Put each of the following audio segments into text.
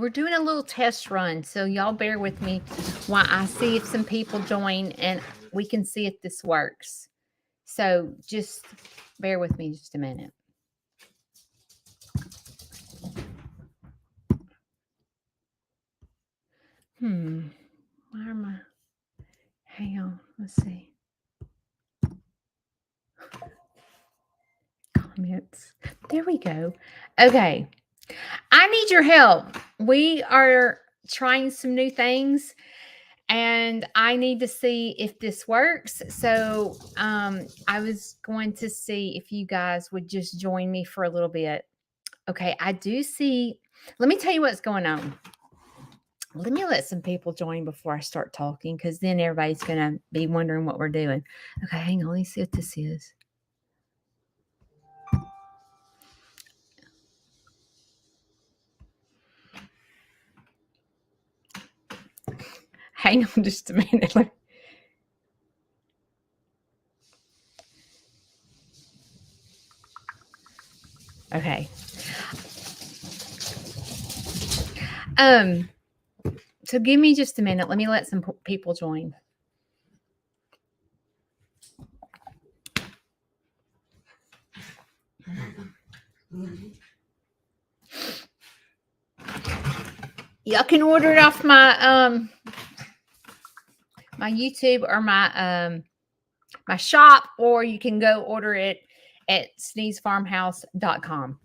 we're doing a little test run, so y'all bear with me while I see if some people join and we can see if this works. So just bear with me just a minute. Why am I? Hang on. Let's see. Comments. There we go. Okay. I need your help. We are trying some new things and I need to see if this works. So I was going to see if you guys would just join me for a little bit. Okay, I do see. Let me tell you what's going on. Let me let some people join before I start talking because then everybody's going to be wondering what we're doing. Okay, hang on. Let me see what this is. Hang on just a minute. Okay. So give me just a minute. Let me let some people join. Y'all can order it off my my YouTube or my my shop, or you can go order it at sneezefarmhouse.com.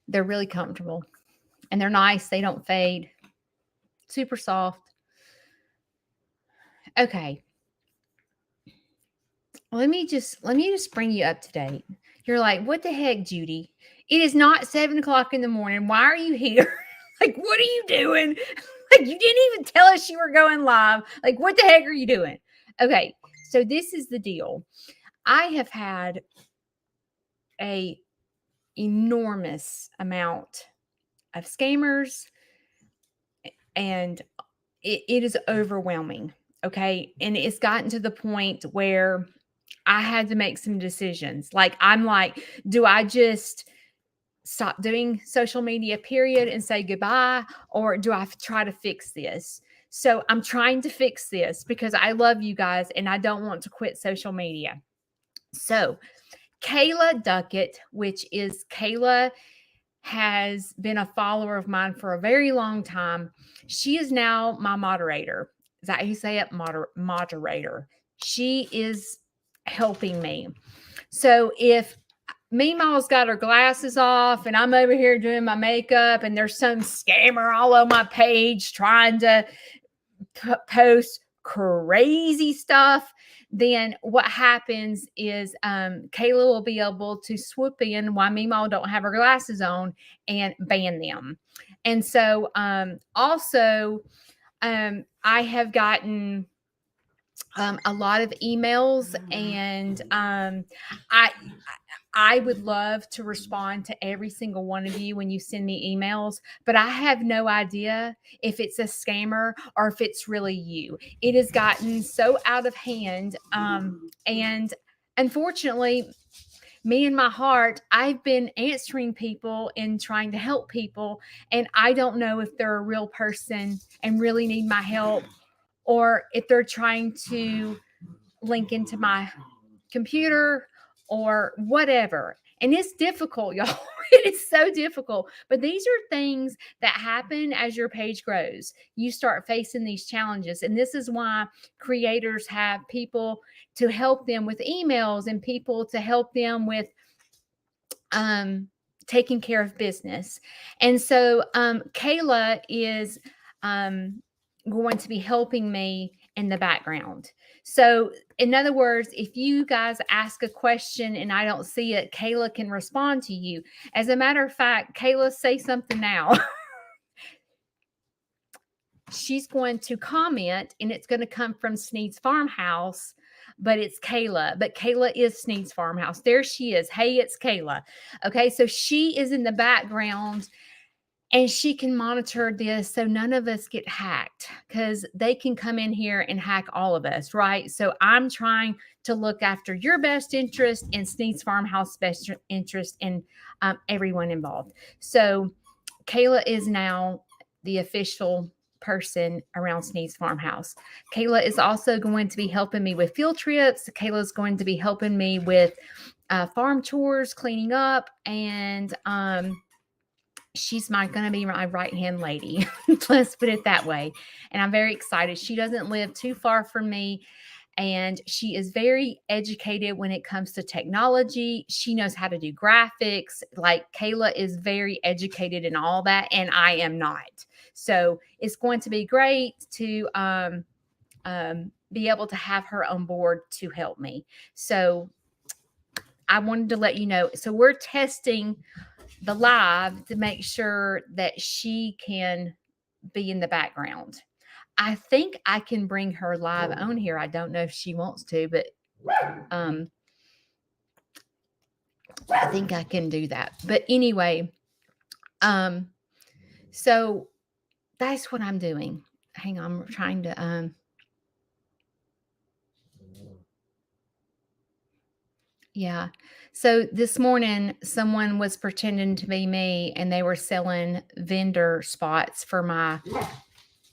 They're really comfortable and they're nice. They don't fade. Super soft. Okay. Let me just bring you up to date. You're like, what the heck, Judy? It is not 7:00 in the morning. Why are you here? Like, what are you doing? Like, you didn't even tell us you were going live. Like, what the heck are you doing? Okay, so this is the deal. I have had a enormous amount of scammers and it is overwhelming. Okay. And it's gotten to the point where I had to make some decisions. Like, I'm like, do I just stop doing social media, period, and say goodbye? Or do I try to fix this? So I'm trying to fix this because I love you guys and I don't want to quit social media. So Kayla Duckett, which is Kayla, has been a follower of mine for a very long time. She is now my moderator. Is that how you say it? Moderator. She is helping me. So if Meemaw's got her glasses off and I'm over here doing my makeup and there's some scammer all on my page trying to post crazy stuff, then what happens is Kayla will be able to swoop in while Meemaw don't have her glasses on and ban them. And so also I have gotten a lot of emails and I would love to respond to every single one of you when you send me emails, but I have no idea if it's a scammer or if it's really you. It has gotten so out of hand. And unfortunately, me in my heart, I've been answering people and trying to help people, and I don't know if they're a real person and really need my help or if they're trying to link into my computer or whatever. And it's difficult, y'all. It is so difficult. But these are things that happen as your page grows. You start facing these challenges. And this is why creators have people to help them with emails and people to help them with taking care of business. And so Kayla is going to be helping me in the background. So, in other words, if you guys ask a question and I don't see it, Kayla can respond to you. As a matter of fact, Kayla, say something now. She's going to comment and it's going to come from Sneed's Farmhouse, but it's Kayla. But Kayla is Sneed's Farmhouse. There she is. Hey, it's Kayla. Okay, so she is in the background and she can monitor this so none of us get hacked because they can come in here and hack all of us, right? So I'm trying to look after your best interest and Sneed's Farmhouse best interest and everyone involved. So Kayla is now the official person around Sneeze Farmhouse. Kayla is also going to be helping me with field trips. Kayla is going to be helping me with farm chores, cleaning up, and she's going to be my right hand lady. Let's put it that way. And I'm very excited. She doesn't live too far from me. And she is very educated when it comes to technology. She knows how to do graphics. Like Kayla is very educated in all that, and I am not. So it's going to be great to be able to have her on board to help me. So I wanted to let you know. So we're testing the live to make sure that she can be in the background. I think I can bring her live on here. I don't know if she wants to, but I think I can do that. But anyway, so that's what I'm doing. Hang on, I'm trying to yeah. So this morning, someone was pretending to be me and they were selling vendor spots for my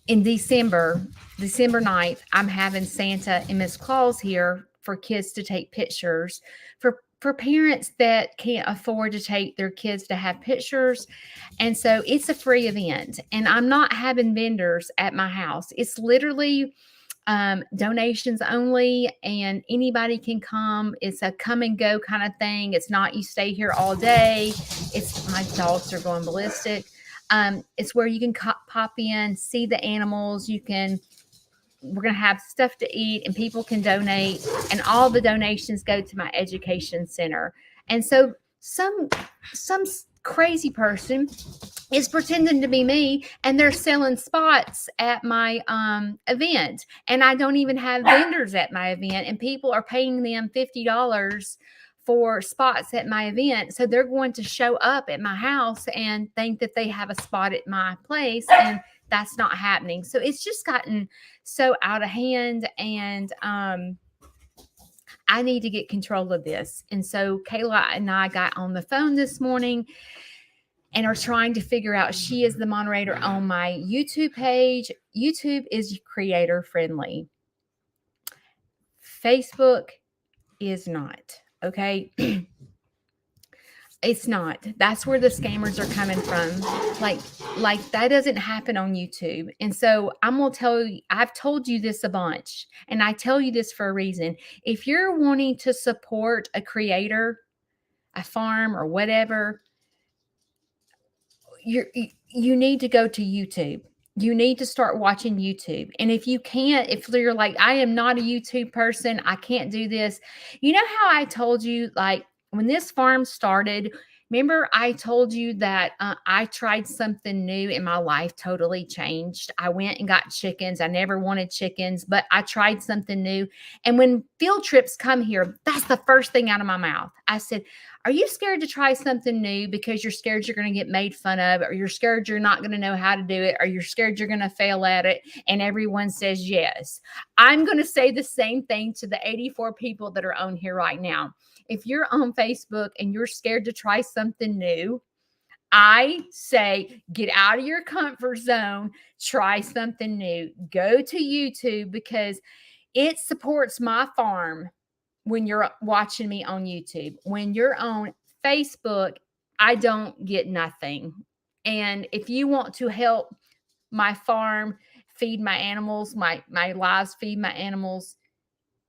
in December 9th, I'm having Santa and Miss Claus here for kids to take pictures for parents that can't afford to take their kids to have pictures. And so it's a free event and I'm not having vendors at my house. It's literally donations only and anybody can come. It's a come and go kind of thing. It's not you stay here all day. It's my dogs are going ballistic. It's where you can pop in, see the animals. We're going to have stuff to eat and people can donate and all the donations go to my education center. And so some crazy person is pretending to be me and they're selling spots at my event. And I don't even have vendors at my event and people are paying them $50 for spots at my event. So they're going to show up at my house and think that they have a spot at my place. And that's not happening. So it's just gotten so out of hand. And I need to get control of this. And so Kayla and I got on the phone this morning and are trying to figure out, she is the moderator on my YouTube page. YouTube is creator friendly. Facebook is not. Okay. It's not. That's where the scammers are coming from. Like that doesn't happen on YouTube. And so I'm going to tell you, I've told you this a bunch and I tell you this for a reason. If you're wanting to support a creator, a farm or whatever, you need to go to YouTube. You need to start watching YouTube. And if you can't, if you're like, I am not a YouTube person, I can't do this. You know how I told you, like when this farm started, remember I told you that I tried something new and my life totally changed. I went and got chickens. I never wanted chickens, but I tried something new. And when field trips come here, that's the first thing out of my mouth. I said, are you scared to try something new because you're scared you're going to get made fun of, or you're scared you're not going to know how to do it, or you're scared you're going to fail at it? And everyone says yes. I'm going to say the same thing to the 84 people that are on here right now. If you're on Facebook and you're scared to try something new, I say get out of your comfort zone, try something new, go to YouTube because it supports my farm. When you're watching me on YouTube, when you're on Facebook, I don't get nothing. And if you want to help my farm feed my animals, my lives feed my animals,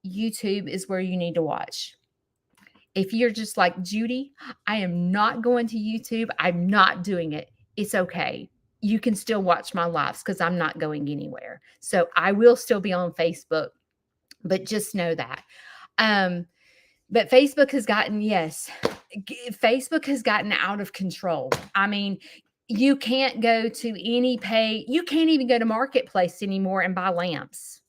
YouTube is where you need to watch. If you're just like, Judy, I am not going to YouTube, I'm not doing it, it's okay. You can still watch my lives because I'm not going anywhere. So I will still be on Facebook, but just know that. But Facebook has gotten, Facebook has gotten out of control. I mean, you can't go to any page. You can't even go to Marketplace anymore and buy lamps.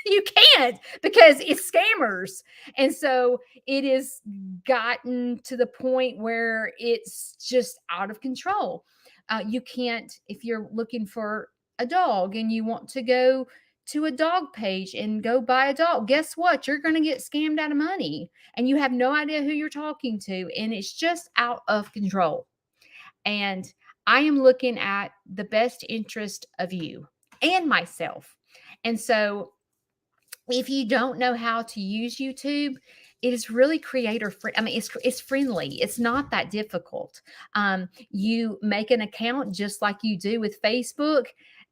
You can't because it's scammers. And so it has gotten to the point where it's just out of control. You can't, if you're looking for a dog and you want to go to a dog page and go buy a dog, guess what? You're going to get scammed out of money and you have no idea who you're talking to. And it's just out of control. And I am looking at the best interest of you and myself. And so if you don't know how to use YouTube, it is really creator friendly. I mean, it's friendly. It's not that difficult. You make an account just like you do with Facebook,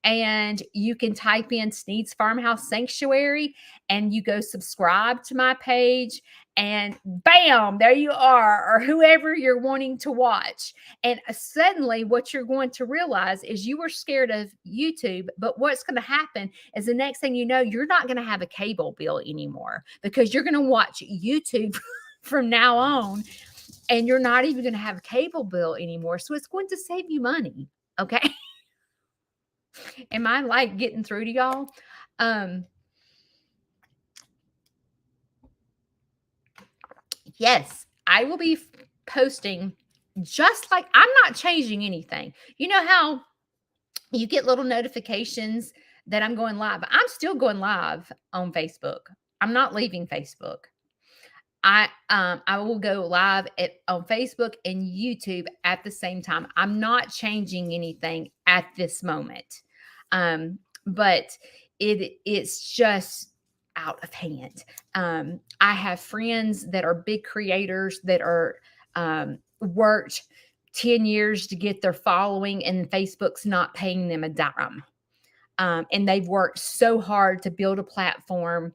and you can type in Sneed's Farmhouse Sanctuary, and you go subscribe to my page, and bam, there you are, or whoever you're wanting to watch. And suddenly, what you're going to realize is you were scared of YouTube, but what's going to happen is the next thing you know, you're not going to have a cable bill anymore because you're going to watch YouTube from now on, and you're not even going to have a cable bill anymore. So it's going to save you money. Okay. Am I like getting through to y'all? Yes, I will be posting just like I'm not changing anything. You know how you get little notifications that I'm going live? I'm still going live on Facebook. I'm not leaving Facebook. I will go live on Facebook and YouTube at the same time. I'm not changing anything at this moment. But it's just out of hand. I have friends that are big creators that are worked 10 years to get their following, and Facebook's not paying them a dime. And they've worked so hard to build a platform,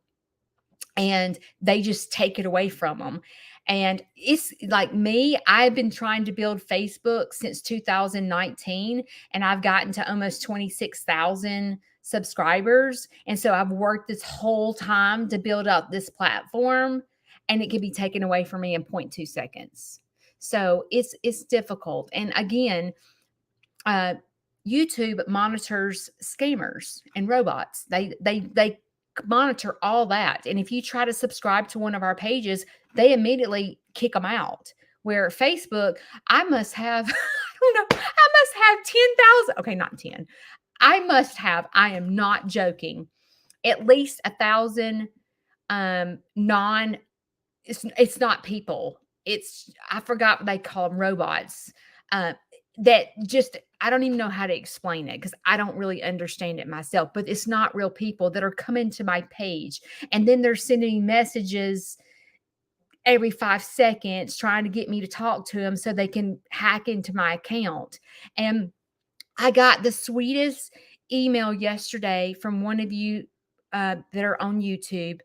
and they just take it away from them. And it's like me, I've been trying to build Facebook since 2019, and I've gotten to almost 26,000 subscribers. And so I've worked this whole time to build up this platform, and it can be taken away from me in 0.2 seconds. So it's difficult. And again, YouTube monitors scammers and robots. They monitor all that. And if you try to subscribe to one of our pages, they immediately kick them out. Where Facebook, I must have, I don't know, I must have 10,000. Okay, not 10. I am not joking, at least 1,000 non, it's not people. I forgot what they call them, robots. That just, I don't even know how to explain it because I don't really understand it myself, but it's not real people that are coming to my page, and then they're sending messages every 5 seconds trying to get me to talk to them so they can hack into my account. And I got the sweetest email yesterday from one of you that are on YouTube,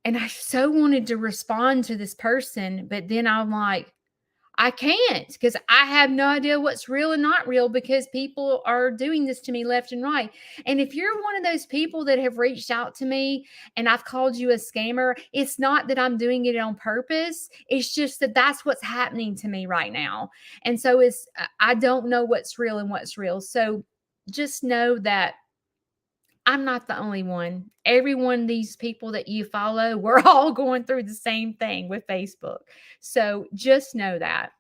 and I so wanted to respond to this person, but then I'm like, I can't, because I have no idea what's real and not real, because people are doing this to me left and right. And if you're one of those people that have reached out to me and I've called you a scammer, it's not that I'm doing it on purpose. It's just that that's what's happening to me right now. And so I don't know what's real and what's real. So just know that I'm not the only one. Every one of these people that you follow, we're all going through the same thing with Facebook. So just know that.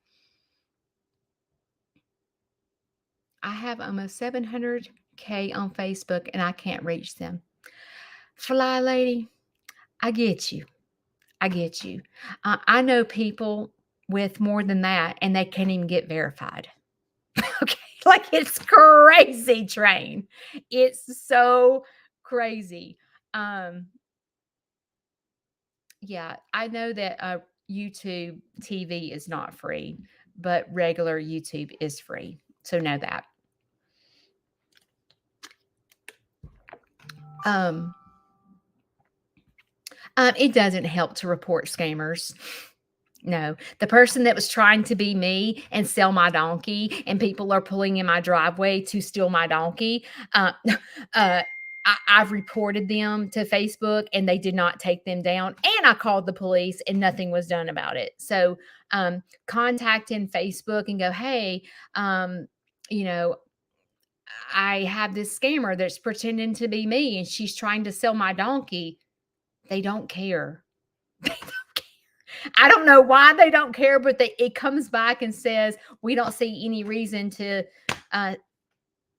I have almost 700K on Facebook and I can't reach them. Fly lady, I get you. I get you. I know people with more than that and they can't even get verified. Okay. Like, it's crazy, train. It's so crazy. Yeah, I know that YouTube TV is not free, but regular YouTube is free. So know that. It doesn't help to report scammers. No, the person that was trying to be me and sell my donkey, and people are pulling in my driveway to steal my donkey. Uh, I've reported them to Facebook, and they did not take them down. And I called the police, and nothing was done about it. So contacting Facebook and go, hey, you know, I have this scammer that's pretending to be me, and she's trying to sell my donkey. They don't care. I don't know why they don't care, but it comes back and says, we don't see any reason to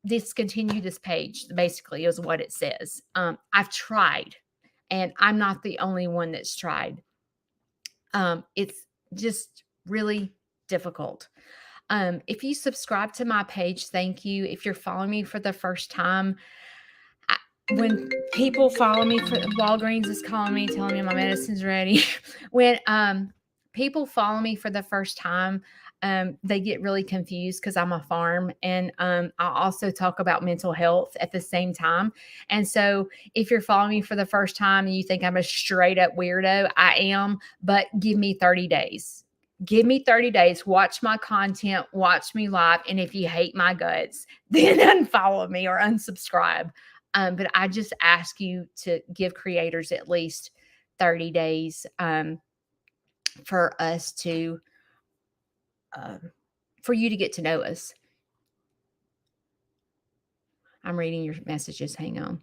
discontinue this page, basically, is what it says. I've tried, and I'm not the only one that's tried. It's just really difficult. If you subscribe to my page, thank you. If you're following me for the first time, when people follow me for Walgreens is calling me, telling me my medicine's ready. When people follow me for the first time, they get really confused because I'm a farm, and I also talk about mental health at the same time. And so, if you're following me for the first time and you think I'm a straight up weirdo, I am. But give me 30 days. Give me 30 days. Watch my content. Watch me live. And if you hate my guts, then unfollow me or unsubscribe. But I just ask you to give creators at least 30 days for us to, for you to get to know us. I'm reading your messages. Hang on.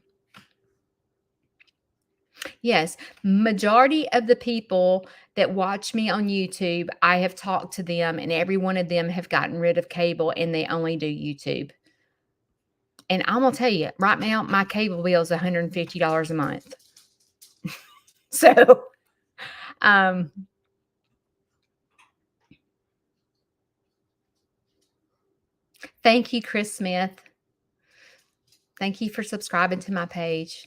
Yes, majority of the people that watch me on YouTube, I have talked to them, and every one of them have gotten rid of cable and they only do YouTube. And I'm gonna tell you right now, my cable bill is $150 a month. So, thank you, Chris Smith. Thank you for subscribing to my page.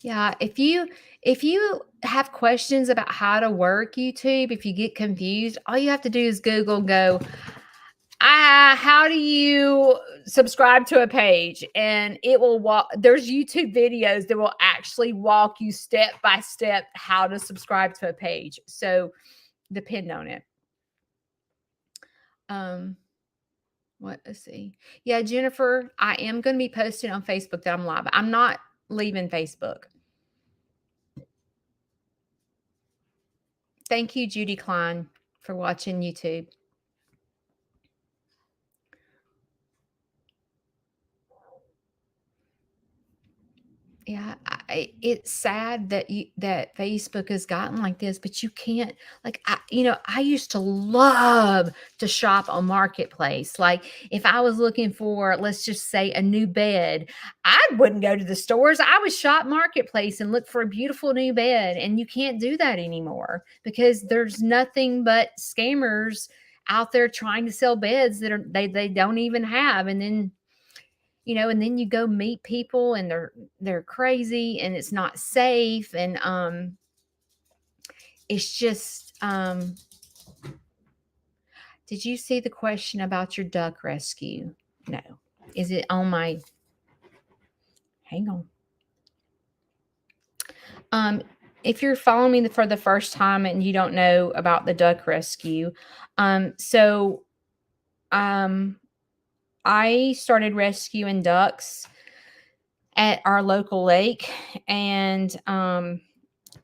Yeah, if you have questions about how to work YouTube, if you get confused, all you have to do is Google, go, how do you subscribe to a page? And it will walk. There's YouTube videos that will actually walk you step by step how to subscribe to a page. So depend on it. Let's see. Yeah, Jennifer, I am going to be posting on Facebook that I'm live. I'm not leaving Facebook. Thank you, Judy Klein, for watching YouTube. Yeah, it's sad that that Facebook has gotten like this, but you can't, like, I used to love to shop on Marketplace. Like, if I was looking for, let's just say, a new bed, I wouldn't go to the stores. I would shop Marketplace and look for a beautiful new bed. And you can't do that anymore because there's nothing but scammers out there trying to sell beds that they don't even have. And then and then you go meet people and they're crazy and it's not safe. And it's just did you see the question about your duck rescue? No. Is it on my, hang on. If you're following me for the first time and you don't know about the duck rescue, I started rescuing ducks at our local lake, and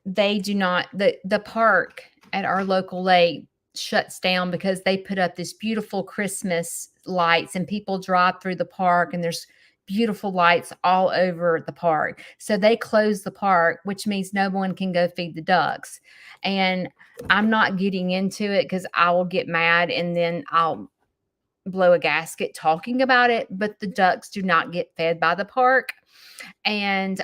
they do not, the park at our local lake shuts down because they put up this beautiful Christmas lights, and people drive through the park and there's beautiful lights all over the park. So they close the park, which means no one can go feed the ducks. And I'm not getting into it because I will get mad and then I'll blow a gasket talking about it, but the ducks do not get fed by the park. And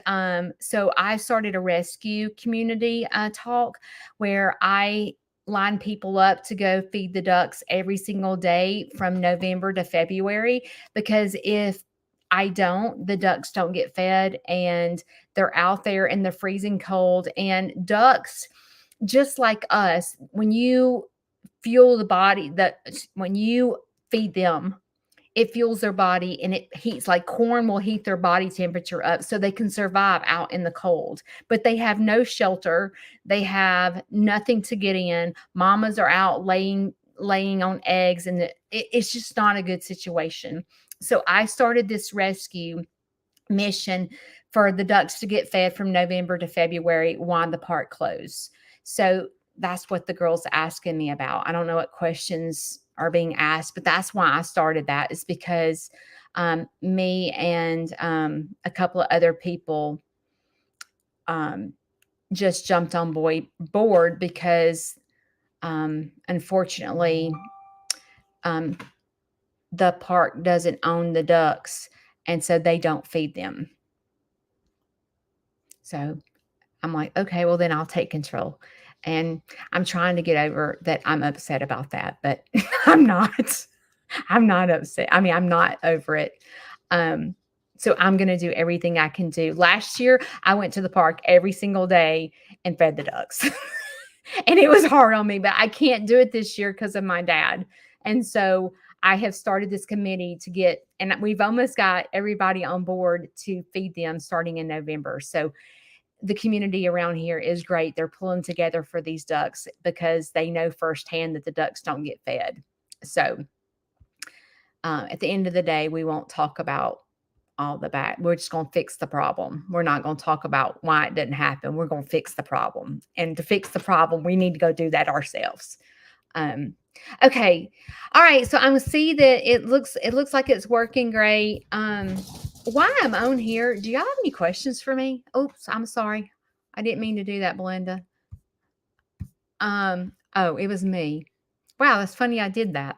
so I started a rescue community talk where I line people up to go feed the ducks every single day from November to February, because if I don't, the ducks don't get fed and they're out there in the freezing cold. And ducks, just like us, when you fuel the body, when you feed them, it fuels their body and it heats, like corn will heat their body temperature up so they can survive out in the cold. But they have no shelter. They have nothing to get in. Mamas are out laying on eggs, and it's just not a good situation. So I started this rescue mission for the ducks to get fed from November to February while the park closed. So that's what the girl's asking me about. I don't know what questions are being asked, but that's why I started that, is because me and a couple of other people just jumped on board because unfortunately the park doesn't own the ducks, and so they don't feed them. So I'm like, okay, well then I'll take control. And I'm trying to get over that I'm upset about that, but I'm not. I'm not upset. I mean, I'm not over it. Um, so I'm going to do everything I can do. Last year, I went to the park every single day and fed the ducks. And it was hard on me, but I can't do it this year because of my dad. And so I have started this committee to get, and we've almost got everybody on board to feed them starting in November. So the community around here is great. They're pulling together for these ducks because they know firsthand that the ducks don't get fed. So at the end of the day, we won't talk about all the back. We're just going to fix the problem. We're not going to talk about why it didn't happen. We're going to fix the problem. And to fix the problem, we need to go do that ourselves. Okay. All right. So I'm see that it looks like it's working great. Why I'm on here? Do y'all have any questions for me? Oops, I'm sorry. I didn't mean to do that, Belinda. Oh, it was me. Wow, that's funny I did that.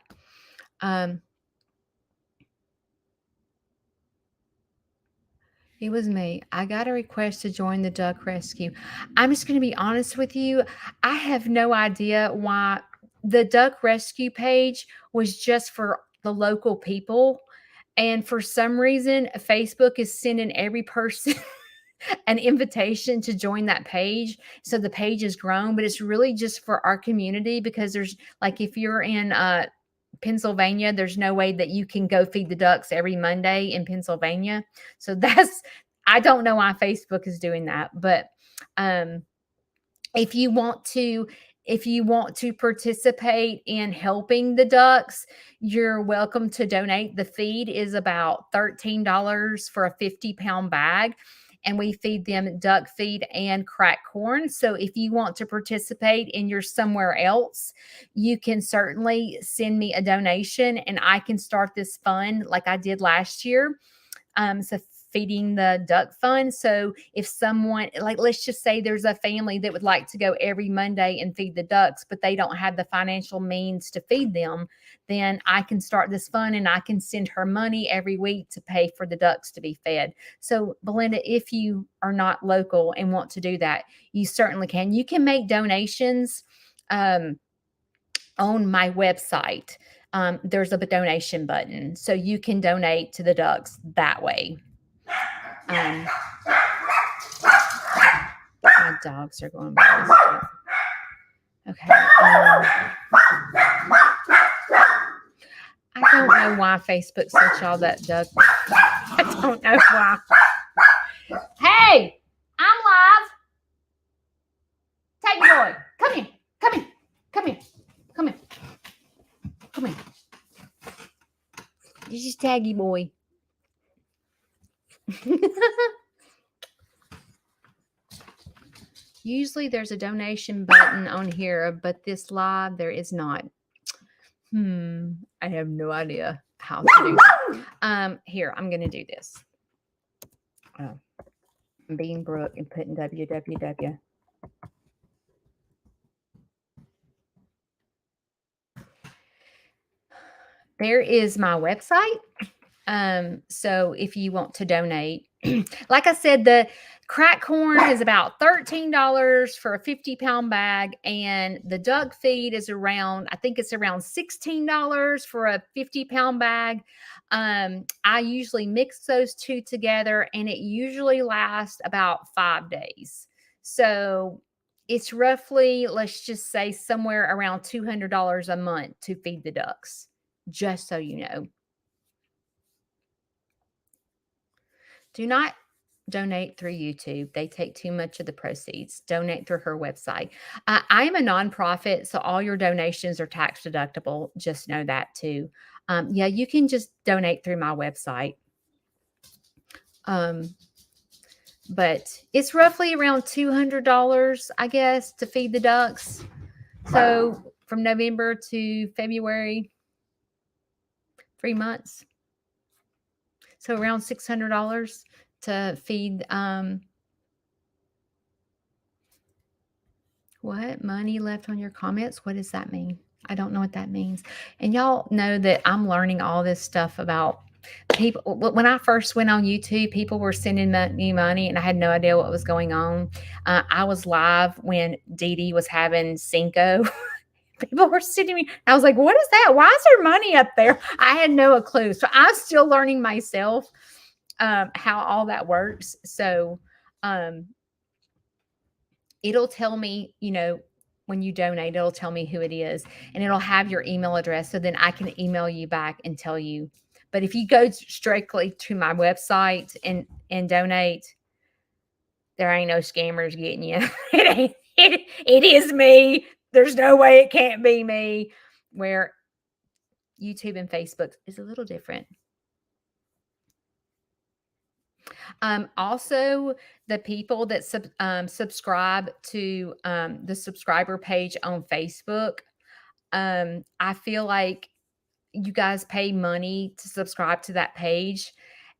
It was me. I got a request to join the duck rescue. I'm just going to be honest with you. I have no idea why the duck rescue page was just for the local people. And for some reason, Facebook is sending every person an invitation to join that page. So the page has grown, but it's really just for our community because there's like if you're in Pennsylvania, there's no way that you can go feed the ducks every Monday in Pennsylvania. So that's I don't know why Facebook is doing that, but if you want to participate in helping the ducks, you're welcome to donate. The feed is about $13 for a 50-pound bag. And we feed them duck feed and crack corn. So if you want to participate and you're somewhere else, you can certainly send me a donation and I can start this fund like I did last year. So feeding the duck fund. So if someone, like, let's just say there's a family that would like to go every Monday and feed the ducks, but they don't have the financial means to feed them, then I can start this fund and I can send her money every week to pay for the ducks to be fed. So Belinda, if you are not local and want to do that, you certainly can. You can make donations on my website. There's a donation button. So you can donate to the ducks that way. My dogs are going crazy. Okay. I don't know why Facebook sent y'all that duck. I don't know why. Hey, I'm live. Taggy boy, come here. Come here. Come here. Come here. Come here. This is Taggy boy. Usually there's a donation button on here, but this live there is not. I have no idea how to do that. Here, I'm going to do this. Bean Brook and putting www. There is my website. So if you want to donate, like I said, the crack corn is about $13 for a 50-pound bag, and the duck feed is around, I think it's around $16 for a 50-pound bag. I usually mix those two together, and it usually lasts about 5 days. So it's roughly, let's just say, somewhere around $200 a month to feed the ducks, just so you know. Do not donate through YouTube. They take too much of the proceeds. Donate through her website. I am a nonprofit, so all your donations are tax deductible. Just know that too. Yeah, you can just donate through my website. But it's roughly around $200, I guess, to feed the ducks. So from November to February, 3 months. So around $600 to feed. What? Money left on your comments? What does that mean? I don't know what that means. And y'all know that I'm learning all this stuff about People, when I first went on YouTube, people were sending me money, and I had no idea what was going on. I was live when Dee Dee was having Cinco. People were sending me. I was like, "What is that? Why is there money up there?" I had no clue. So I'm still learning myself how all that works. So um, it'll tell me, when you donate, it'll tell me who it is, and it'll have your email address. So then I can email you back and tell you. But if you go strictly to my website and donate, there ain't no scammers getting you. It is me. There's no way it can't be me. Where YouTube and Facebook is a little different. Also, the people that subscribe to the subscriber page on Facebook, I feel like you guys pay money to subscribe to that page.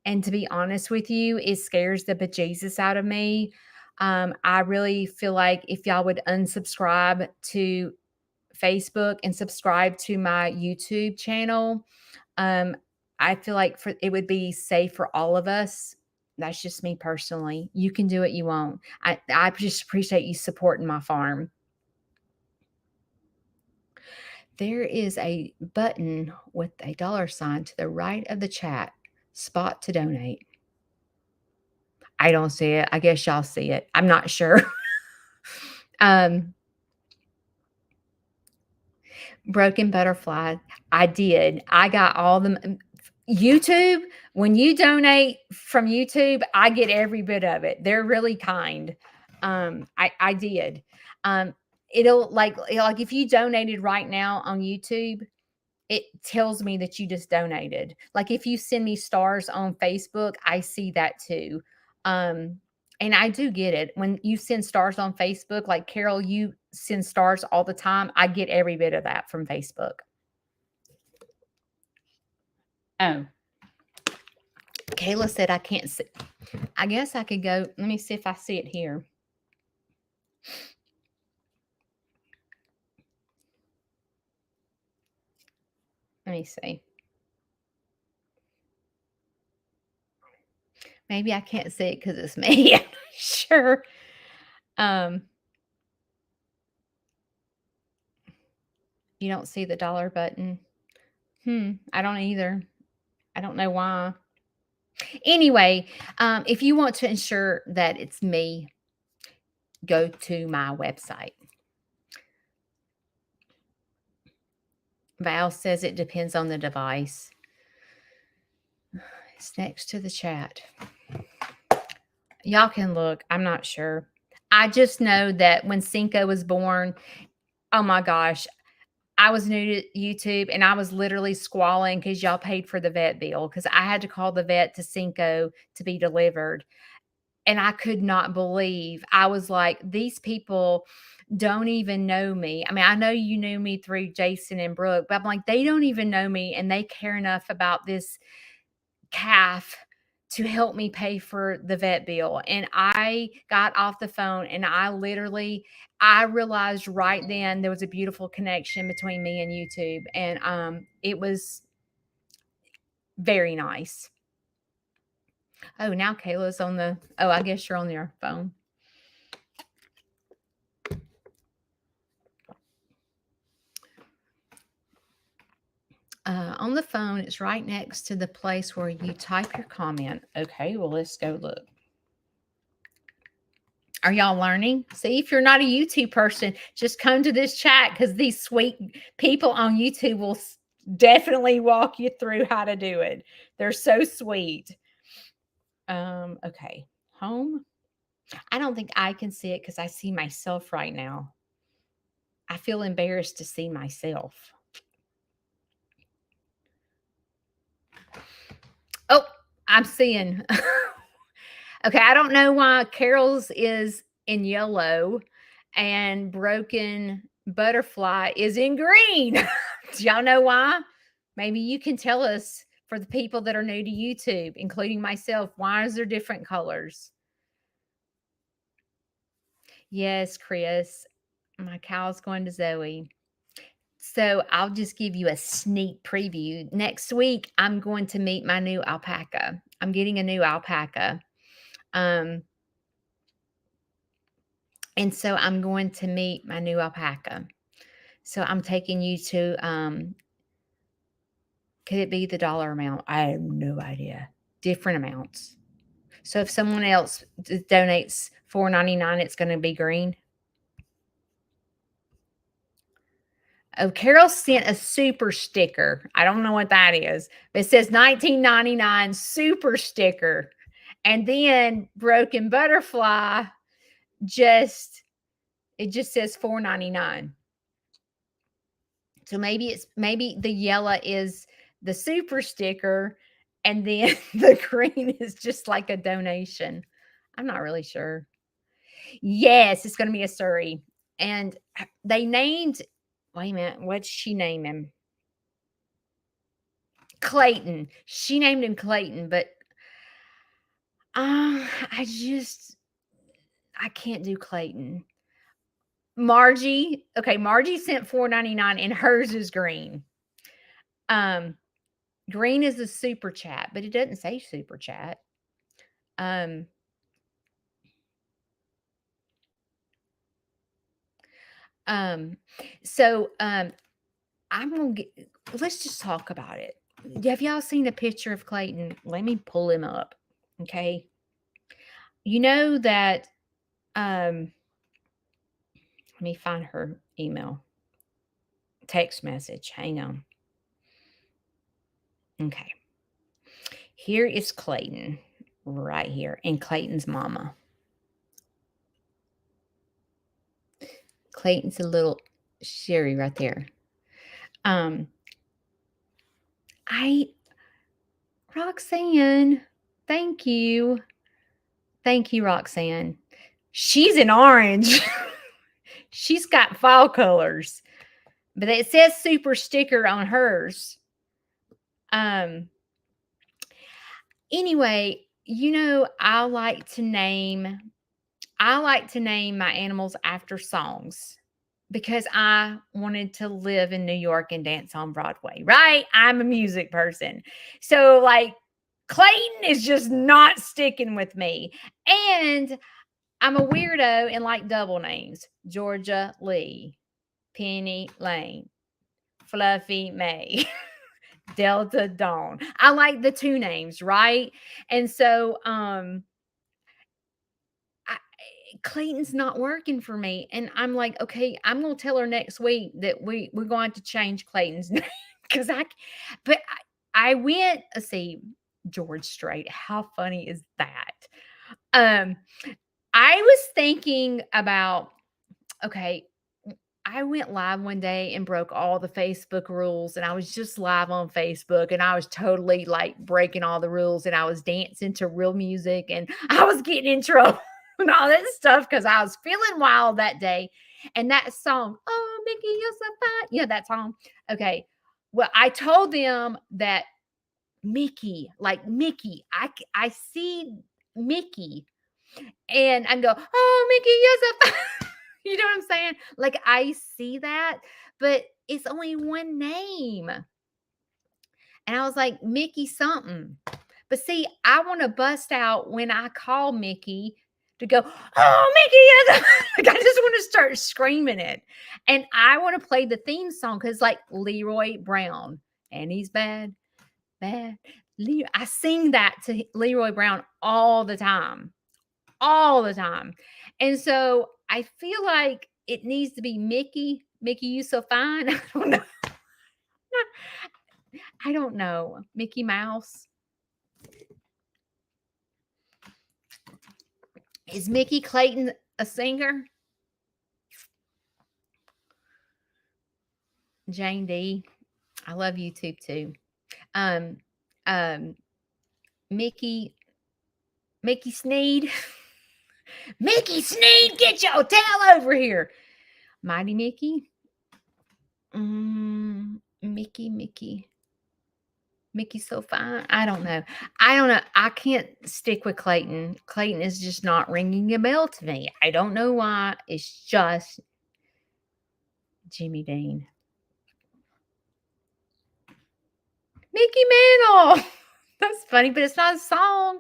And to be honest with you, it scares the bejesus out of me. I really feel like if y'all would unsubscribe to Facebook and subscribe to my YouTube channel, um, I feel like it would be safe for all of us. That's just me personally. You can do what you want. I just appreciate you supporting my farm. There is a button with a $sign to the right of the chat spot to donate. I don't see it. I guess y'all see it. I'm not sure. Broken butterfly. I did. I got all them. YouTube, when you donate from YouTube, I get every bit of it. They're really kind. I did. It'll like if you donated right now on YouTube, it tells me that you just donated. Like if you send me stars on Facebook, I see that too. And I do get it. When you send stars on Facebook, like Carol, you send stars all the time. I get every bit of that from Facebook. Oh. Kayla said I can't see. I guess I could go. Let me see if I see it here. Let me see. Maybe I can't see it because it's me. I'm not sure. You don't see the dollar button. I don't either. I don't know why. Anyway, if you want to ensure that it's me, go to my website. Val says it depends on the device. It's next to the chat. Y'all can look. I'm not sure. I just know that when Cinco was born, oh my gosh, I was new to YouTube and I was literally squalling because y'all paid for the vet bill because I had to call the vet to Cinco to be delivered. And I could not believe, I was like, these people don't even know me. I mean, I know you knew me through Jason and Brooke, but I'm like, they don't even know me and they care enough about this calf to help me pay for the vet bill. And I got off the phone and I realized right then there was a beautiful connection between me and YouTube. And it was very nice. Oh, now Kayla's on I guess you're on your phone. On the phone, it's right next to the place where you type your comment. Okay, well, let's go look. Are y'all learning? See, if you're not a YouTube person, just come to this chat because these sweet people on YouTube will definitely walk you through how to do it. They're so sweet. Okay, home. I don't think I can see it because I see myself right now. I feel embarrassed to see myself. Oh, I'm seeing. Okay, I don't know why Carol's is in yellow and Broken Butterfly is in green. Do y'all know why? Maybe you can tell us, for the people that are new to YouTube, including myself, why is there different colors? Yes, Chris. My cow's going to Zoe. So I'll just give you a sneak preview. Next week, I'm going to meet my new alpaca. I'm getting a new alpaca. Um, and so I'm going to meet my new alpaca. So I'm taking you to, could it be the dollar amount? I have no idea. Different amounts. So if someone else donates $4.99, it's going to be green. Oh, Carol sent a super sticker. I don't know what that is, but it says 19.99 super sticker. And then Broken Butterfly just says $4.99. So maybe the yellow is the super sticker and then the green is just like a donation. I'm not really sure. Yes, it's going to be a Surrey. And they named, wait a minute, what'd she name him? Clayton. She named him Clayton, but uh, I just I can't do Clayton. Margie, okay, Margie sent $4.99 and hers is green. Green is a super chat, but it doesn't say super chat. Um um so I'm gonna get let's just talk about it. Have y'all seen a picture of Clayton? Let me pull him up. Okay. You know that let me find her email. Text message. Hang on. Okay. Here is Clayton right here and Clayton's mama. Clayton's a little Sherry right there. Um I Roxanne, thank you. Thank you, Roxanne. She's in orange. She's got fall colors, but it says super sticker on hers. Anyway, I like to name my animals after songs because I wanted to live in New York and dance on Broadway, right? I'm a music person. So like Clayton is just not sticking with me. And I'm a weirdo and like double names. Georgia Lee, Penny Lane, Fluffy May, Delta Dawn. I like the two names, right? And so Clayton's not working for me. And I'm like, okay, I'm gonna tell her next week that we're going to change Clayton's name because but I went, see, George Strait. How funny is that? Um, I was thinking about, okay, I went live one day and broke all the Facebook rules, and I was just live on Facebook, and I was totally like breaking all the rules, and I was dancing to real music, and I was getting in trouble and all that stuff because I was feeling wild that day. And that song, "Oh Mickey, you're so fine," yeah, that song. Okay, well, I told them that Mickey, like Mickey, I see Mickey, and I go, "Oh Mickey, you're so fine." You know what I'm saying? Like, I see that, but it's only one name. And I was like, Mickey something. But see, I want to bust out when I call Mickey to go, "Oh, Mickey is like, I just want to start screaming it. And I want to play the theme song because, like, Leroy Brown, and he's bad, bad. I sing that to Leroy Brown all the time, all the time. And so I feel like it needs to be Mickey. Mickey, you so fine. I don't know. I don't know. Mickey Mouse. Is Mickey Clayton a singer? Jane D. I love YouTube too. Um, um, Mickey, Mickey Sneed. Mickey Sneed, get your tail over here. Mighty Mickey. Mickey. Mickey's so fine. I don't know. I can't stick with Clayton. Clayton is just not ringing a bell to me. I don't know why. It's just Jimmy Dean. Mickey Mantle. That's funny, but it's not a song.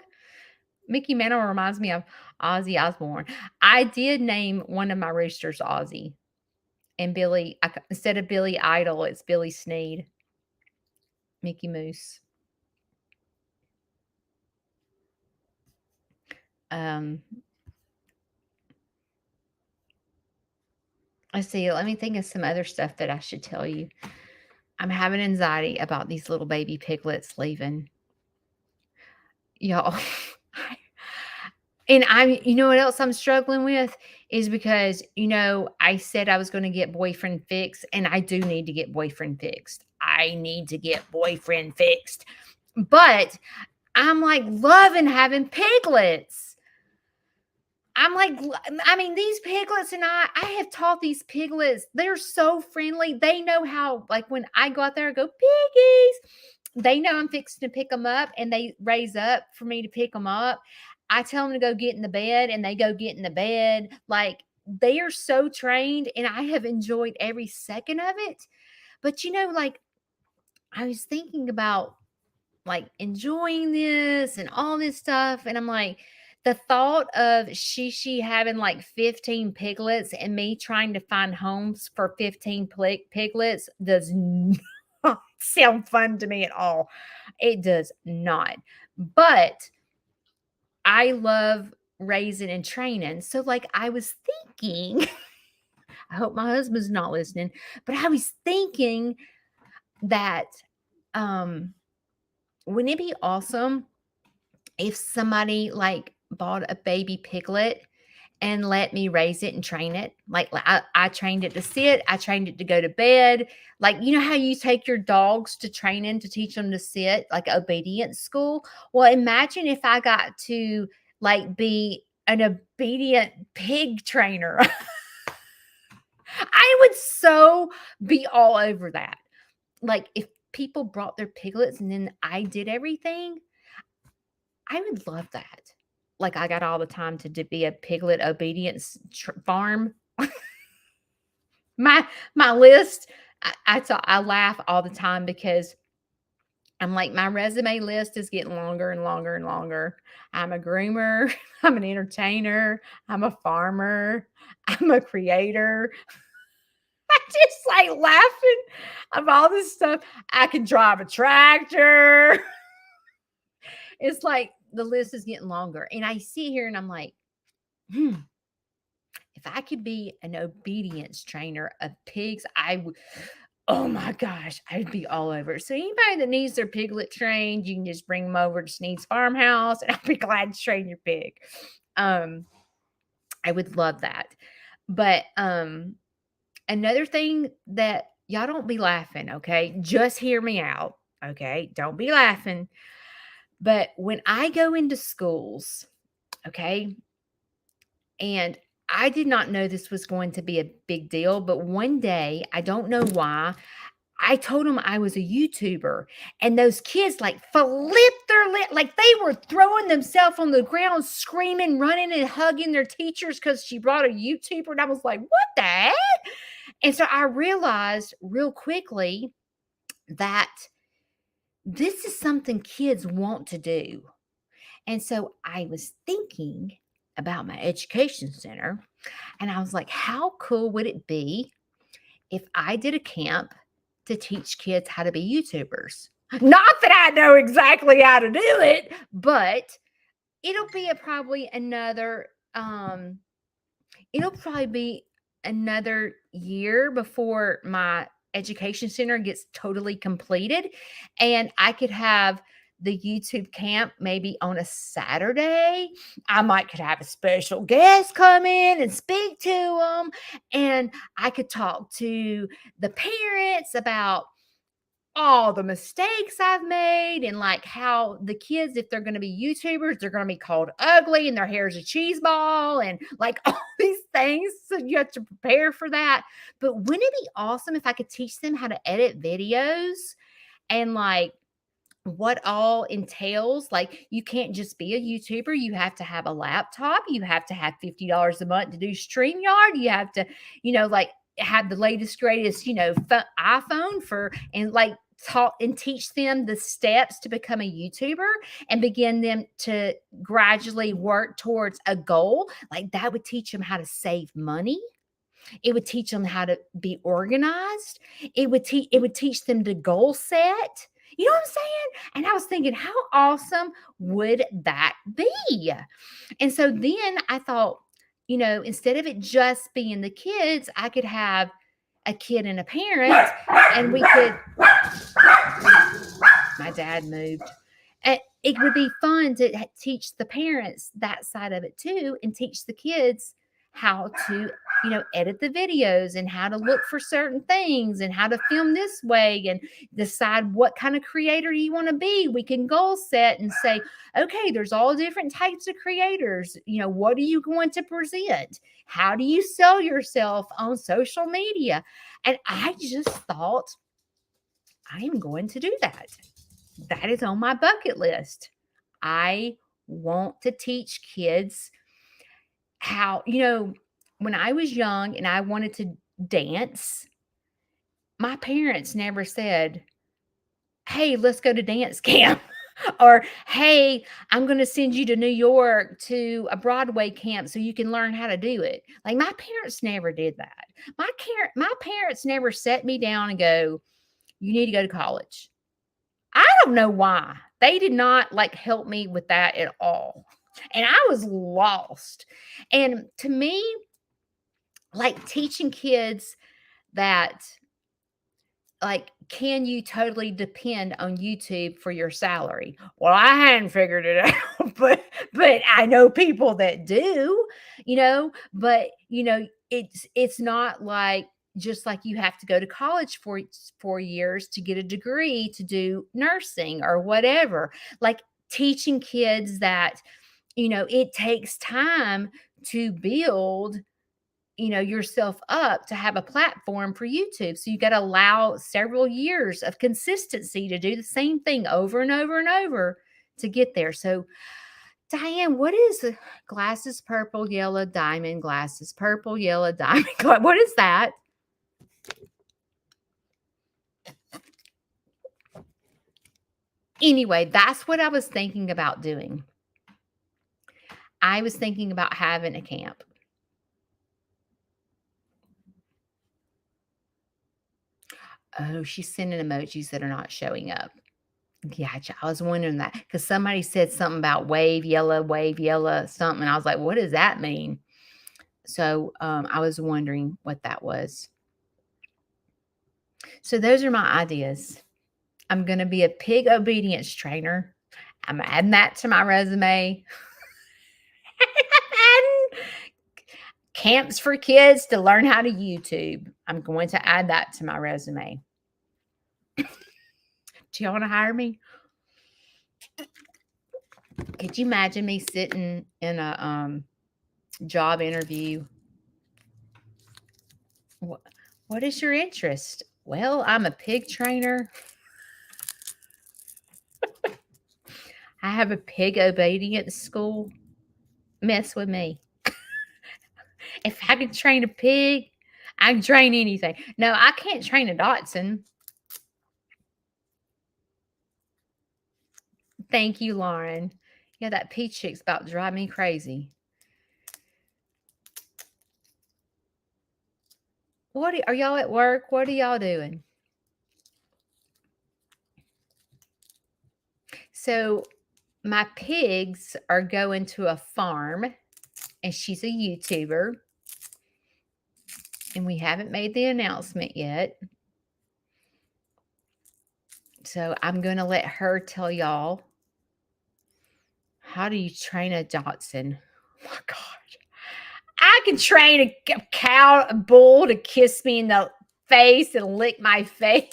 Mickey Mantle reminds me of Ozzy Osbourne. I did name one of my roosters Ozzy, and instead of Billy Idol, it's Billy Sneed, Mickey Moose. Um, let's see. Let me think of some other stuff that I should tell you. I'm having anxiety about these little baby piglets leaving. Y'all. And you know what else I'm struggling with is because, I said I was going to get boyfriend fixed, and I do need to get boyfriend fixed. I need to get boyfriend fixed. But I'm like loving having piglets. I'm like, I mean, these piglets and I have taught these piglets, they're so friendly. They know how, like when I go out there, I go, piggies. They know I'm fixing to pick them up, and they raise up for me to pick them up. I tell them to go get in the bed, and they go get in the bed. Like, they are so trained, and I have enjoyed every second of it. But, like, I was thinking about like enjoying this and all this stuff. And I'm like, the thought of Shishi having like 15 piglets and me trying to find homes for 15 piglets does not sound fun to me at all. It does not. But I love raising and training. So, like, I was thinking, I hope my husband's not listening, but I was thinking that, wouldn't it be awesome if somebody like bought a baby piglet and let me raise it and train it? Like I trained it to sit, I trained it to go to bed. Like, you know how you take your dogs to training to teach them to sit, like obedience school? Well, imagine if I got to like be an obedient pig trainer. I would so be all over that. Like, if people brought their piglets and then I did everything, I would love that. Like, I got all the time to be a piglet obedience farm. My list, I laugh all the time because I'm like, my resume list is getting longer and longer and longer. I'm a groomer, I'm an entertainer, I'm a farmer, I'm a creator. I just like laughing of all this stuff. I can drive a tractor. It's like the list is getting longer. And I sit here and I'm like, if I could be an obedience trainer of pigs, I would. Oh my gosh, I'd be all over it. So anybody that needs their piglet trained, you can just bring them over to Sneed's Farmhouse, and I'll be glad to train your pig. I would love that. But another thing that y'all don't be laughing, okay? Just hear me out, okay? Don't be laughing. But when I go into schools, okay, and I did not know this was going to be a big deal, but one day, I don't know why, I told them I was a YouTuber, and those kids like flipped their lip, like they were throwing themselves on the ground, screaming, running, and hugging their teachers because she brought a YouTuber. And I was like, what the heck? And so I realized real quickly that this is something kids want to do. And so I was thinking about my education center, and I was like, how cool would it be if I did a camp to teach kids how to be YouTubers? Not that I know exactly how to do it, but it'll be it'll probably be another year before my education center gets totally completed, and I could have the YouTube camp maybe on a Saturday. I could have a special guest come in and speak to them, and I could talk to the parents about all the mistakes I've made, and like how the kids, if they're going to be YouTubers, they're going to be called ugly and their hair is a cheese ball, and like all these things. So you have to prepare for that. But wouldn't it be awesome if I could teach them how to edit videos and like what all entails? Like, you can't just be a YouTuber. You have to have a laptop. You have to have $50 a month to do StreamYard. You have to, like have the latest, greatest, iPhone and like taught and teach them the steps to become a YouTuber and begin them to gradually work towards a goal, like that would teach them how to save money. It would teach them how to be organized. It would teach them to goal set. You know what I'm saying? And I was thinking, how awesome would that be? And so then I thought, instead of it just being the kids, I could have a kid and a parent, and we could. My dad moved. And it would be fun to teach the parents that side of it too, and teach the kids how to, edit the videos and how to look for certain things and how to film this way and decide what kind of creator you want to be. We can goal set and say, okay, there's all different types of creators. What are you going to present? How do you sell yourself on social media? And I just thought, I'm going to do that. That is on my bucket list. I want to teach kids how, when I was young and I wanted to dance, my parents never said, hey, let's go to dance camp. Or, hey, I'm going to send you to New York to a Broadway camp so you can learn how to do it. Like my parents never did that. My parents never set me down and go, you need to go to college. I don't know why. They did not help me with that at all. And I was lost. And to me, teaching kids that can you totally depend on YouTube for your salary? Well, I hadn't figured it out, but I know people that do, but it's not just like you have to go to college for 4 years to get a degree to do nursing or whatever. Like teaching kids that, it takes time to build yourself up to have a platform for YouTube. So you got to allow several years of consistency to do the same thing over and over and over to get there. So Diane, what is glasses purple, yellow, diamond, glasses purple, yellow, diamond? What is that? Anyway, that's what I was thinking about doing. I was thinking about having a camp. Oh, she's sending emojis that are not showing up. Gotcha. I was wondering that because somebody said something about wave yellow, something. And I was like, what does that mean? So I was wondering what that was. So those are my ideas. I'm going to be a pig obedience trainer. I'm adding that to my resume. Camps for kids to learn how to YouTube. I'm going to add that to my resume. Do you want to hire me? Could you imagine me sitting in a job interview? What is your interest? Well, I'm a pig trainer. I have a pig obedience school. Mess with me. If I can train a pig, I can train anything. No, I can't train a Dachshund. Thank you, Lauren. Yeah, that peach chick's about to drive me crazy. Are y'all at work? What are y'all doing? So my pigs are going to a farm, and she's a YouTuber. And we haven't made the announcement yet. So I'm going to let her tell y'all, how do you train a Dachshund? Oh my God. I can train a bull to kiss me in the face and lick my face.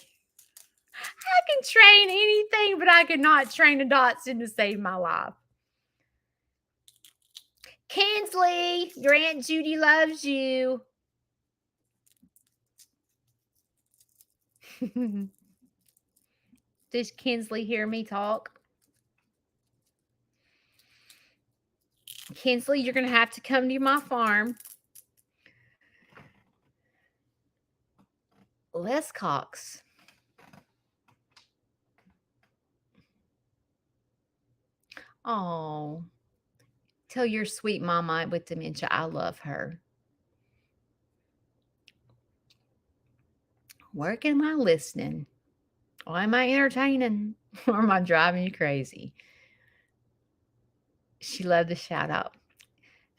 I can train anything, but I cannot train a Dachshund to save my life. Kinsley, your Aunt Judy loves you. Does Kinsley hear me talk? Kinsley, you're going to have to come to my farm. Les Cox. Oh, tell your sweet mama with dementia I love her. Where am I listening? Or am I entertaining? Or am I driving you crazy? She loved the shout out.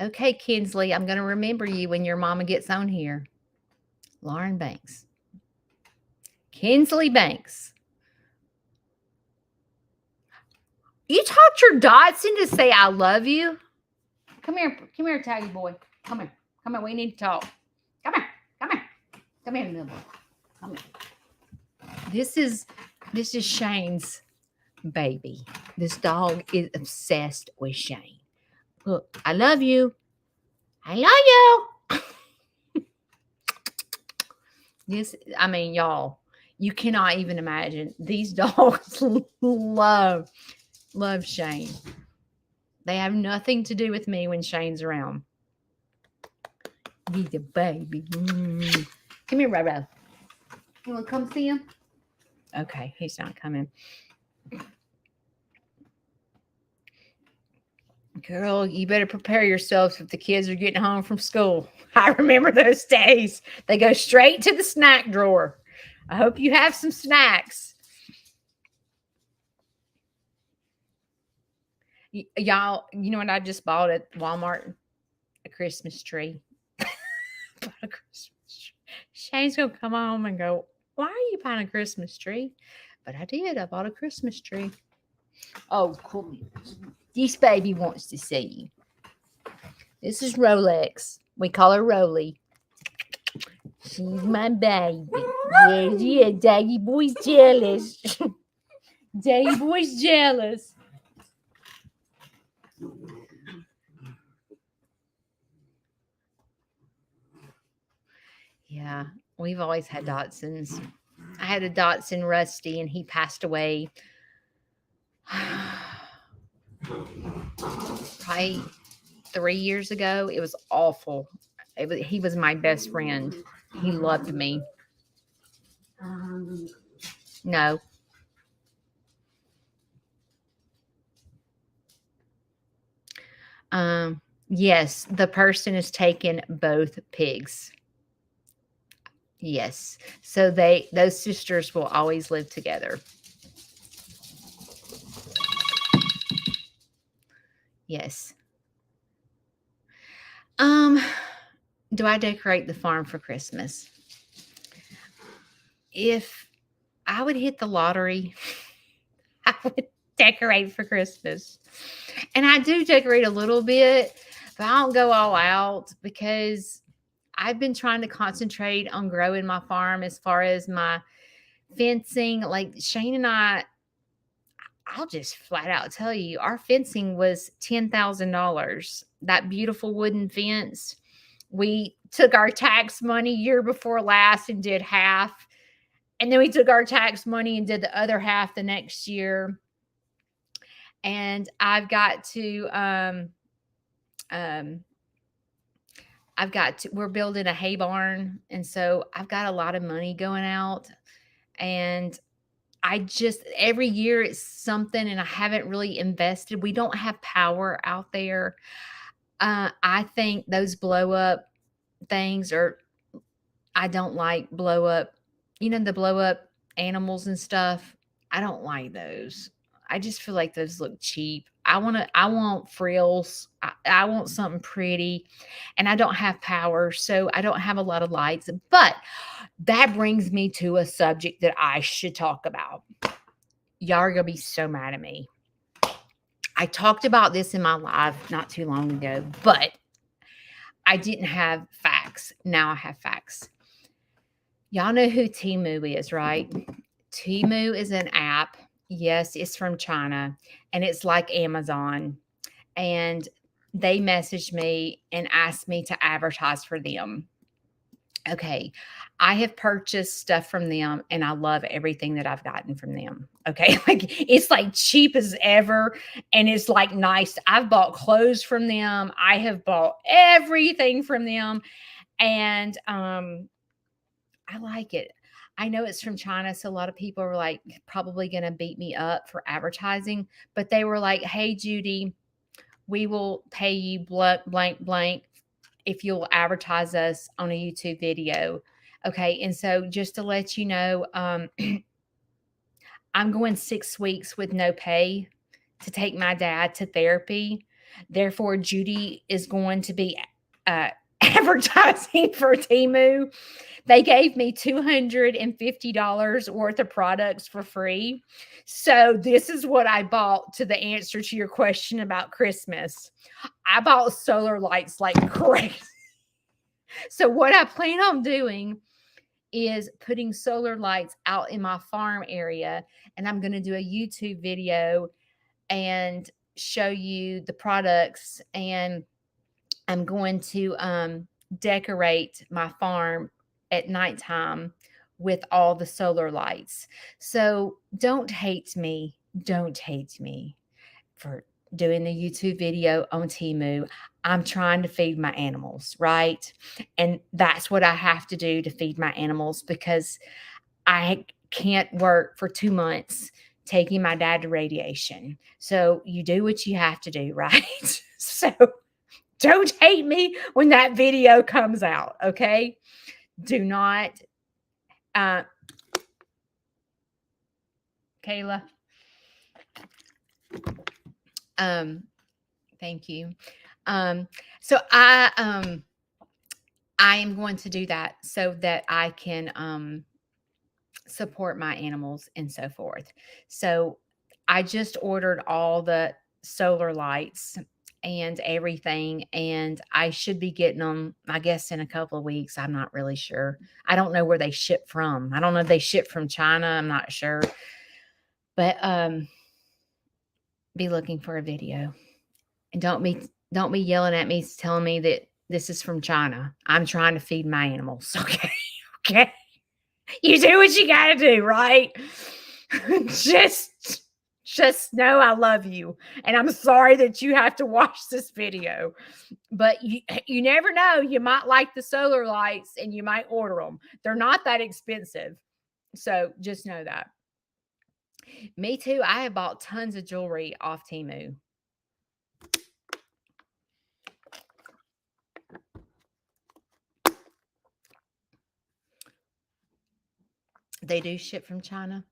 Okay, Kinsley, I'm going to remember you when your mama gets on here. Lauren Banks. Kinsley Banks. You taught your Dotson to say I love you? Come here, taggy boy. Come here, we need to talk. Come here, little boy. Come here. This is Shane's baby. This dog is obsessed with Shane. Look, I love you. I love you. Y'all, you cannot even imagine. These dogs love Shane. They have nothing to do with me when Shane's around. He's a baby. Come here, Robo. You want to come see him? Okay, he's not coming. Girl, you better prepare yourself if the kids are getting home from school. I remember those days. They go straight to the snack drawer. I hope you have some snacks. Y'all, you know what I just bought at Walmart? A Christmas tree. Bought a Christmas tree. Shane's going to come home and go, why are you buying a Christmas tree? But I did. I bought a Christmas tree. Oh, cool. This baby wants to see you. This is Rolex. We call her Roly. She's my baby. Yeah, Daddy boy's jealous. Daddy boy's jealous. Yeah, we've always had Dotsons. I had a Dotson Rusty, and he passed away probably 3 years ago. It was awful. He was my best friend. He loved me. No. Yes, the person has taken both pigs. Yes. So those sisters will always live together. Yes. Do I decorate the farm for Christmas? If I would hit the lottery, I would decorate for Christmas. And I do decorate a little bit, but I don't go all out because I've been trying to concentrate on growing my farm as far as my fencing. Like Shane and I'll just flat out tell you, our fencing was $10,000. That beautiful wooden fence. We took our tax money year before last and did half. And then we took our tax money and did the other half the next year. And I've got to, we're building a hay barn. And so I've got a lot of money going out. And every year it's something, and I haven't really invested. We don't have power out there. I think those blow up things I don't like blow up, the blow up animals and stuff. I don't like those. I just feel like those look cheap. I want frills. I want something pretty, and I don't have power, so I don't have a lot of lights. But that brings me to a subject that I should talk about. Y'all are going to be so mad at me. I talked about this in my live not too long ago, but I didn't have facts. Now I have facts. Y'all know who Temu is, right? Temu is an app. Yes, it's from China, and it's like Amazon. And they messaged me and asked me to advertise for them. Okay, I have purchased stuff from them, and I love everything that I've gotten from them. Okay, it's like cheap as ever, and it's like nice. I've bought clothes from them. I have bought everything from them, and I like it. I know it's from China, so a lot of people are like probably going to beat me up for advertising, but they were like, "Hey, Judy, we will pay you blank blank if you'll advertise us on a YouTube video." Okay, and so just to let you know, I'm going 6 weeks with no pay to take my dad to therapy. Therefore, Judy is going to be uh, advertising for Temu. They gave me $250 worth of products for free. So, this is what I bought to the answer to your question about Christmas. I bought solar lights like crazy. So, what I plan on doing is putting solar lights out in my farm area, and I'm going to do a YouTube video and show you the products, and I'm going to decorate my farm at nighttime with all the solar lights. So don't hate me. Don't hate me for doing the YouTube video on Temu. I'm trying to feed my animals, right? And that's what I have to do to feed my animals because I can't work for 2 months taking my dad to radiation. So you do what you have to do, right? So don't hate me when that video comes out, okay? Do not, uh, Kayla. Thank you. So I am going to do that so that I can support my animals and so forth. So I just ordered all the solar lights and everything, and I should be getting them, I guess, in a couple of weeks. I'm not really sure. I don't know where they ship from. I don't know if they ship from China. I'm not sure. But be looking for a video. And don't be yelling at me telling me that this is from China. I'm trying to feed my animals. Okay. Okay. You do what you got to do, right? just know I love you, and I'm sorry that you have to watch this video. But you never know, you might like the solar lights and you might order them. They're not that expensive. So just know that. Me too. I have bought tons of jewelry off Temu. They do ship from China.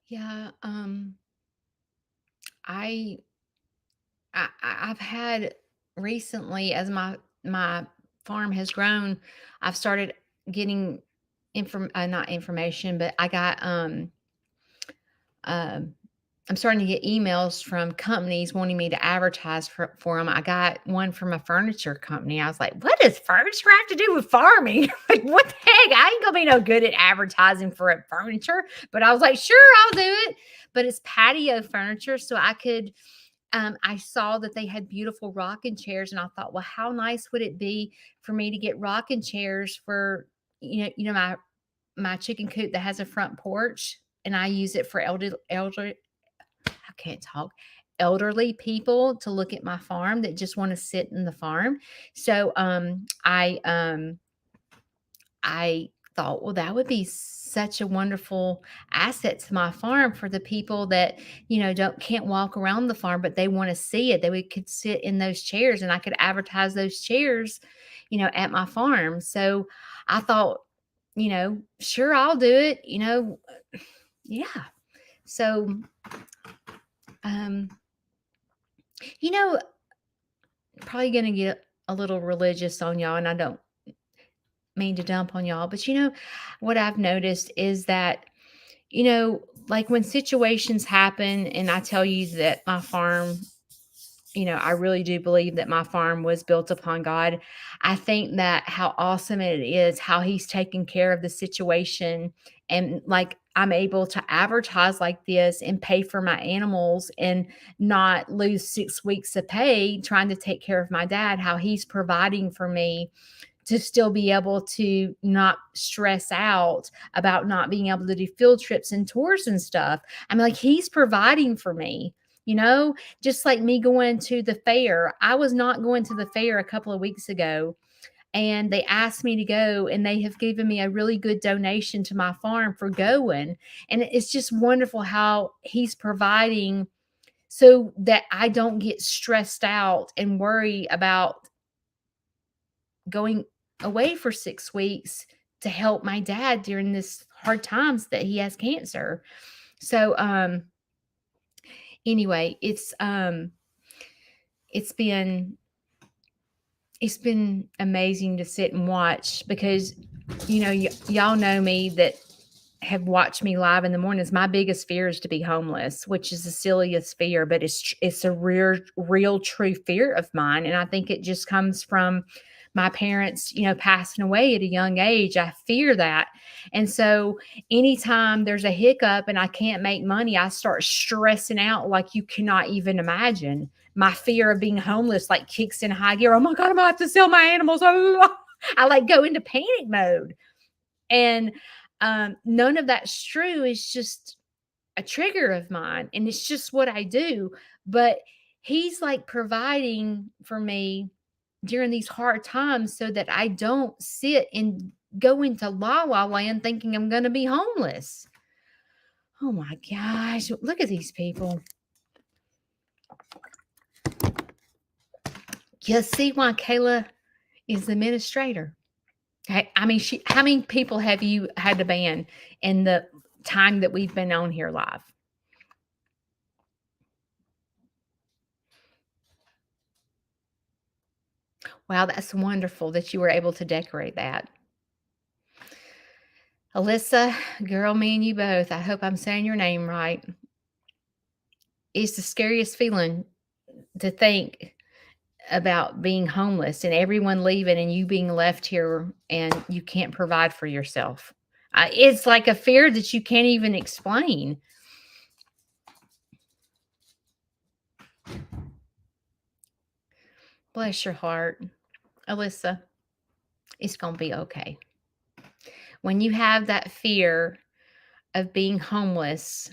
Yeah, I I've had recently as my farm has grown, I've started getting not information, but I got um I'm starting to get emails from companies wanting me to advertise for them. I got one from a furniture company. I was like, what does furniture have to do with farming? Like, what the heck? I ain't gonna be no good at advertising for a furniture. But I was like, sure, I'll do it. But it's patio furniture. So I saw that they had beautiful rocking chairs, and I thought, well, how nice would it be for me to get rocking chairs for, my chicken coop that has a front porch, and I use it for I can't talk, elderly people to look at my farm that just want to sit in the farm. So I thought, well, that would be such a wonderful asset to my farm for the people that, can't walk around the farm, but they want to see it. That we could sit in those chairs and I could advertise those chairs, at my farm. So I thought, sure, I'll do it, yeah. So, um, you know, probably going to get a little religious on y'all, and I don't mean to dump on y'all, but what I've noticed is that, like when situations happen, and I tell you that my farm, I really do believe that my farm was built upon God. I think that how awesome it is how He's taken care of the situation. And like I'm able to advertise like this and pay for my animals and not lose 6 weeks of pay trying to take care of my dad, how He's providing for me to still be able to not stress out about not being able to do field trips and tours and stuff. I'm like, He's providing for me. You know, just like me going to the fair. I was not going to the fair a couple of weeks ago, and they asked me to go, and they have given me a really good donation to my farm for going. And it's just wonderful how he's providing so that I don't get stressed out and worry about going away for 6 weeks to help my dad during this hard times that he has cancer. So anyway, it's been it's been amazing to sit and watch because y'all know me that have watched me live in the mornings. My biggest fear is to be homeless, which is the silliest fear, but it's a real true fear of mine, and I think it just comes from my parents, passing away at a young age. I fear that. And so anytime there's a hiccup and I can't make money, I start stressing out like you cannot even imagine. My fear of being homeless like kicks in high gear. Oh my God, I'm gonna have to sell my animals. I like go into panic mode. And none of that's true. It's just a trigger of mine. And it's just what I do. But he's like providing for me during these hard times so that I don't sit and go into la la land thinking I'm going to be homeless. Oh my gosh. Look at these people. You see why Kayla is the administrator. I mean, how many people have you had to ban in the time that we've been on here live? Wow, that's wonderful that you were able to decorate that. Alyssa, girl, me and you both. I hope I'm saying your name right. It's the scariest feeling to think about being homeless and everyone leaving and you being left here and you can't provide for yourself. It's like a fear that you can't even explain. Bless your heart. Alyssa, it's going to be okay. When you have that fear of being homeless,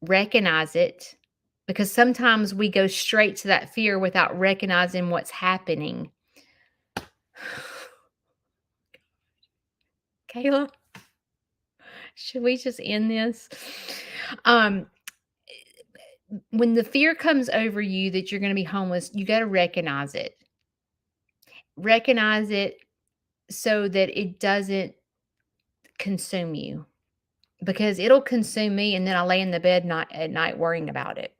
recognize it, because sometimes we go straight to that fear without recognizing what's happening. Kayla, should we just end this? When the fear comes over you that you're going to be homeless, you got to recognize it. Recognize it so that it doesn't consume you, because it'll consume me and then I lay in the bed at night worrying about it.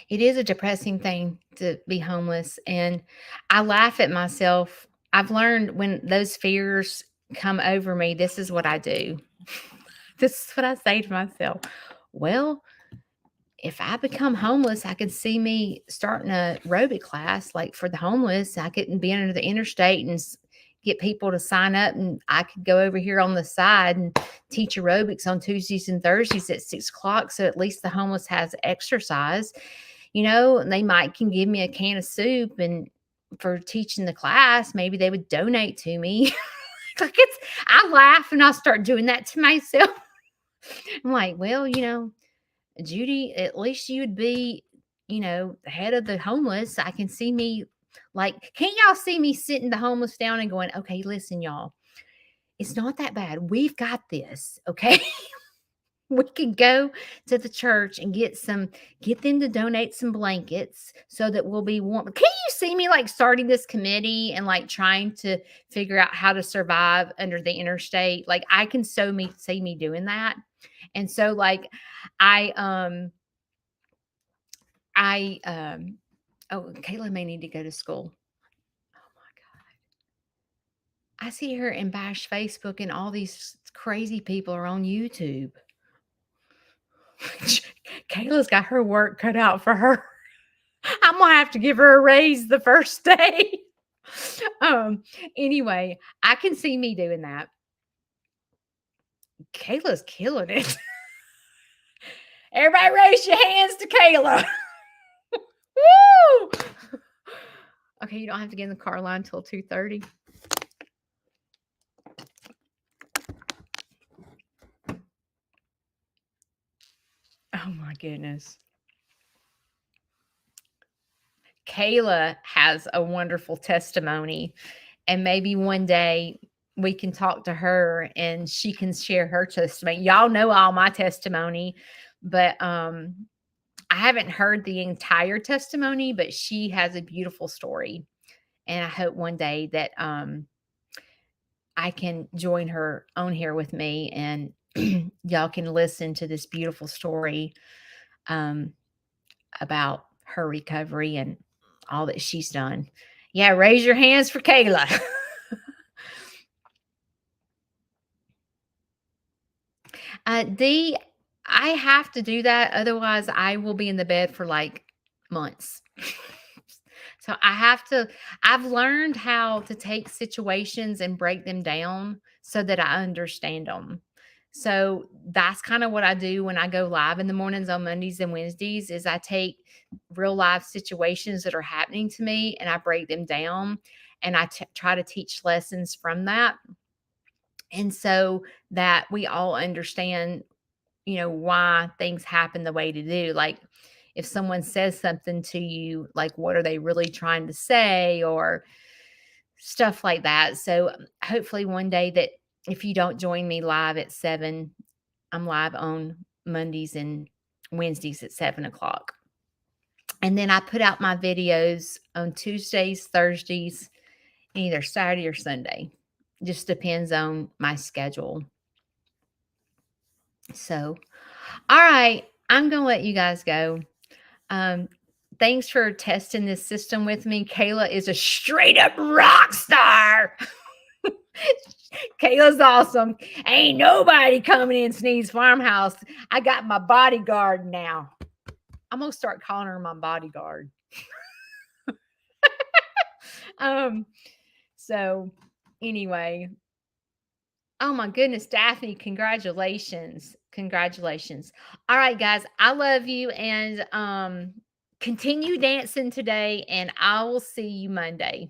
It is a depressing thing to be homeless, and I laugh at myself. I've learned when those fears come over me, this is what I do. This is what I say to myself. Well, if I become homeless, I could see me starting a aerobic class like for the homeless. I could be under the interstate and get people to sign up, and I could go over here on the side and teach aerobics on Tuesdays and Thursdays at 6 o'clock. So at least the homeless has exercise, and they can give me a can of soup, and for teaching the class, maybe they would donate to me. I laugh and I start doing that to myself. I'm like, well, Judy, at least you would be, the head of the homeless. I can see me can't y'all see me sitting the homeless down and going, okay, listen, y'all, it's not that bad. We've got this. Okay. We can go to the church and get them to donate some blankets so that we'll be warm. Can you see me starting this committee and trying to figure out how to survive under the interstate? I can see me doing that. And so Kayla may need to go to school. Oh my God. I see her and bash Facebook and all these crazy people are on YouTube. Kayla's got her work cut out for her. I'm gonna have to give her a raise the first day. Anyway, I can see me doing that. Kayla's killing it. Everybody raise your hands to Kayla. Woo! Okay, you don't have to get in the car line until 2:30. Oh my goodness. Kayla has a wonderful testimony, and maybe one day we can talk to her and she can share her testimony. Y'all know all my testimony, but I haven't heard the entire testimony, but she has a beautiful story. And I hope one day that I can join her on here with me and y'all can listen to this beautiful story um, about her recovery and all that she's done. Yeah, raise your hands for Kayla. D, I have to do that. Otherwise, I will be in the bed for like months. So I have to, I've learned how to take situations and break them down so that I understand them. So that's kind of what I do when I go live in the mornings on Mondays and Wednesdays is I take real life situations that are happening to me and I break them down and try to teach lessons from that. And so that we all understand, why things happen the way to do. Like if someone says something to you, like what are they really trying to say or stuff like that. So hopefully one day that if you don't join me live at 7, I'm live on Mondays and Wednesdays at 7 o'clock. And then I put out my videos on Tuesdays, Thursdays, either Saturday or Sunday. Just depends on my schedule. So, all right, I'm going to let you guys go. Thanks for testing this system with me. Kayla is a straight up rock star. Kayla's awesome. Ain't nobody coming in Sneeze Farmhouse. I got my bodyguard now. I'm going to start calling her my bodyguard. So anyway, oh my goodness, Daphne, congratulations. Congratulations. All right, guys, I love you and continue dancing today and I will see you Monday.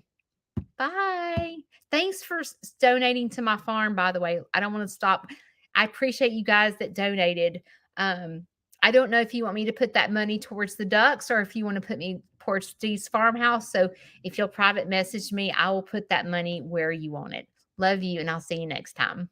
Bye. Thanks for donating to my farm, by the way. I don't want to stop. I appreciate you guys that donated. I don't know if you want me to put that money towards the ducks or if you want to put me towards Steve's farmhouse. So if you'll private message me, I will put that money where you want it. Love you, and I'll see you next time.